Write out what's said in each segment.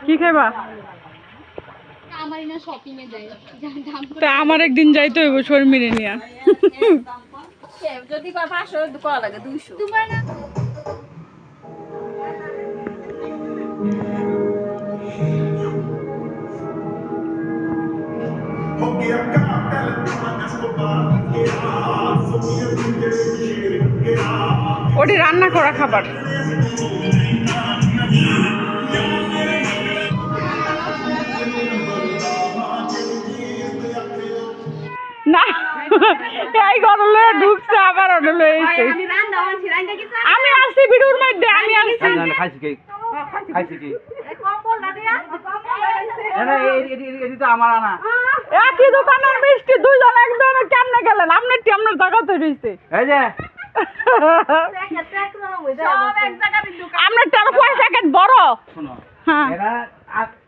কি খাইবা? তা আমার একদিন যাইতে হইব শর্মিরে নিয়া। যদি 500 করা লাগে 200 তোমার না। ওটি রান্না করা খাবার। না এই গরলে ঢুকছে আবার ওডলে এসে আমি আসছি ভিডিওর মধ্যে আমি আসছি খাইছি কি খাইছি কি এডি তো আমার আনা একই দোকানের মিষ্টি দুইজন একজন কেমনে গেলেন আপনি আপনার জায়গা তৈরি হইছে এই যে আপনার টার কয় প্যাকেট বড় শুনো হ্যাঁ এরা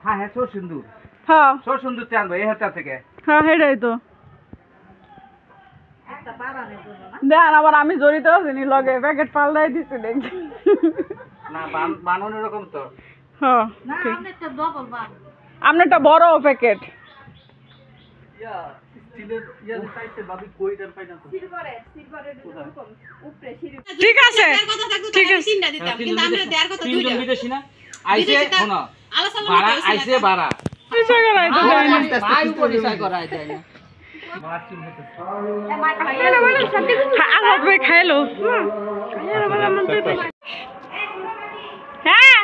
হ্যাঁ সো সিন্দুর হ্যাঁ সো সিন্দুর তে আনবে এই হাতে থেকে হ্যাঁ হেডাই তো দেন আবার আমি জড়িত আছি নি লগে প্যাকেট পাল্টাই দিছি দেখি না বানানো এরকম তো হ্যাঁ না আমনেটা ডবল বা আপনারটা বড় প্যাকেট ইয়া স্টিলের ইয়া সাইজের ভাবি কইটার পাইনা তো সিলভারের এরকম উপরে সিঁড়ি ঠিক আছে ঠিক আছে তিনটা দিতাম কিন্তু আমরা দেয়ার কথা দুইটা তিনজন বিদেশি না আইছে শোনো বাড়া আইছে বাড়া পয়সা করাই তো যায় না ভাই পরিচয় করাই দেয় না আলাদ ভাই খাইলো হ্যাঁ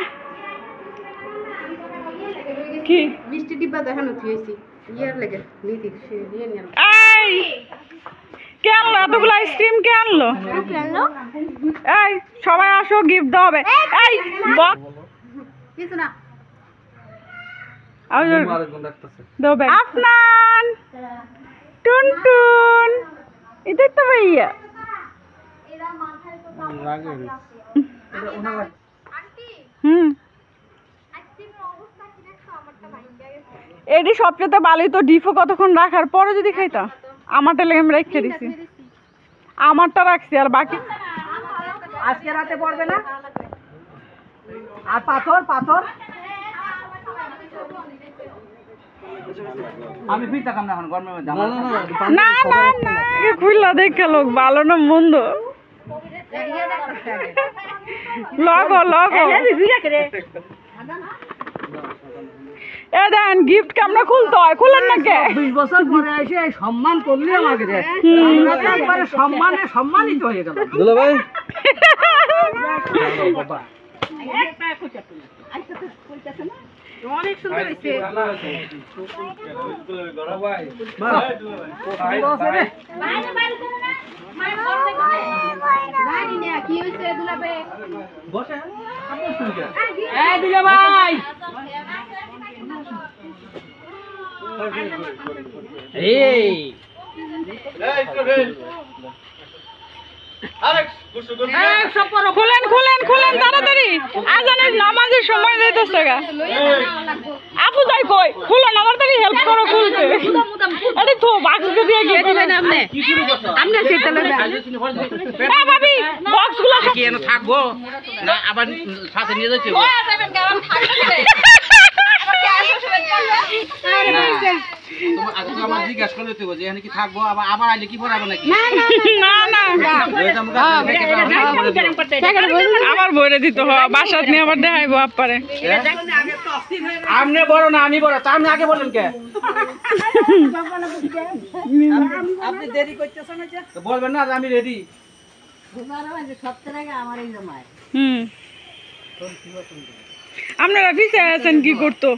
কি মিষ্টি ডিব্বা দেখানো থুইছি ইয়ার লাগে নীতি সে নিয়ে নিল এই কে আনলো এতগুলো আইসক্রিম কে আনলো এই সবাই আসো গিফট দেওয়া হবে এই কিছু না দেবে আফনান টুনটুন এদের তো ভাইয়া হুম এটি সবচেয়ে ভালো তো ডিফো কতক্ষণ রাখার পরে যদি খাইতাম আমারটা লেগে আমি রেখে দিছি আমারটা রাখছি আর বাকি আজকে রাতে পড়বে না আর পাথর পাথর আমি ফির থাকাম না এখন গরমের মধ্যে না না না আগে খুললা দেখে লোক ভালো না মন্দ লগো লগো এ দেন গিফট কেমন খুলতে হয় খুলেন না কে 20 বছর পরে এসে সম্মান করলি আমাকে রে আমরা তো একবারে সম্মানিত হয়ে গেল দুলা ভাই বাবা অনেক সুন্দর হইছে কি হইছে দুলাবে বসে আপনি শুনকে এই দুলা ভাই এই খুলেন খুলেন খুলেন তাড়াতাড়ি আজানের নামাজের সময় যাইতেছে গা আপু যাই কই খুলেন তাড়াতাড়ি হেল্প করো খুলতে আরে তো বাক্সে দিয়ে কি করবেন আপনি আপনি সেটা লয়ে এ ভাবি বক্সগুলো কি এনে থাকবো না আবার সাথে নিয়ে যাচ্ছি ও যাবেন গাওয়া থাকবে তোমার আগে আমার জিজ্ঞাসা করলে তো যে এখানে কি থাকবো আবার আইলে কি পড়াবে নাকি না না আবার বইরে দিতে হবে বাসাত নিয়ে আবার দেখাইবো আপারে আমনে বড় না আমি বড় তা আপনি আগে বলেন কে আপনি দেরি করতেছেন যে বলবেন না আমি রেডি হুম আপনারা পিছে আছেন কি করতো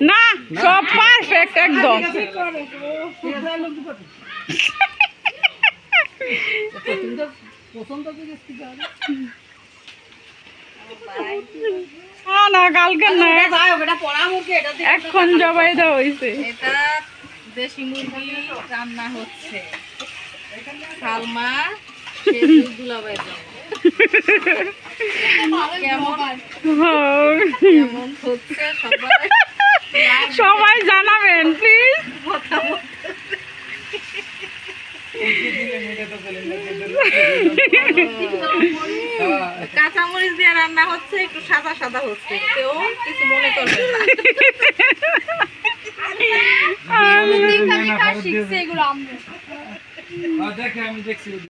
না সব পারফেক্ট একদম না কালকে না এখন জবাই দেওয়া হয়েছে দেশি মুরগি রান্না হচ্ছে সালমা দুলাভাই কেমন হচ্ছে সবাই জানাবেন প্লিজ কাঁচামরিচ দিয়ে রান্না হচ্ছে, একটু সাদা সাদা হচ্ছে, কেউ কিছু মনে করবেন না। শিখছে এগুলো আমি দেখে আমি দেখছি